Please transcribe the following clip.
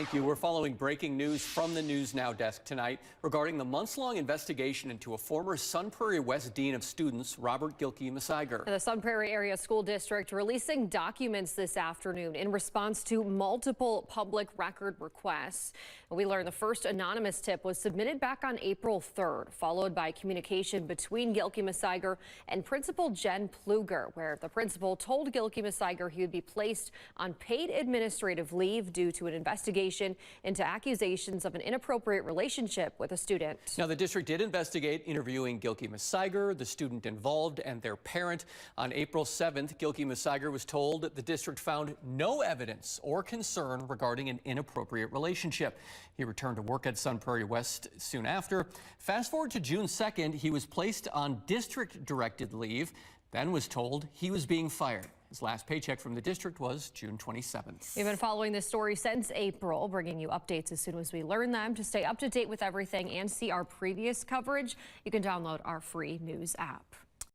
Thank you. We're following breaking news from the News Now desk tonight regarding the months-long investigation into a former Sun Prairie West Dean of Students, Robert Gilkey-Messiger. The Sun Prairie Area School District releasing documents this afternoon in response to multiple public record requests. We learned the first anonymous tip was submitted back on April 3rd, followed by communication between Gilkey-Messiger and Principal Jen Pluger, where the principal told Gilkey-Messiger he would be placed on paid administrative leave due to an investigation into accusations of an inappropriate relationship with a student. Now, the district did investigate interviewing Gilkey-Messiger, the student involved, and their parent. On April 7th, Gilkey-Messiger was told that the district found no evidence or concern regarding an inappropriate relationship. He returned to work at Sun Prairie West soon after. Fast forward to June 2nd, he was placed on district-directed leave, then was told he was being fired. His last paycheck from the district was June 27th. We've been following this story since April, bringing you updates as soon as we learn them. To stay up to date with everything and see our previous coverage, you can download our free news app.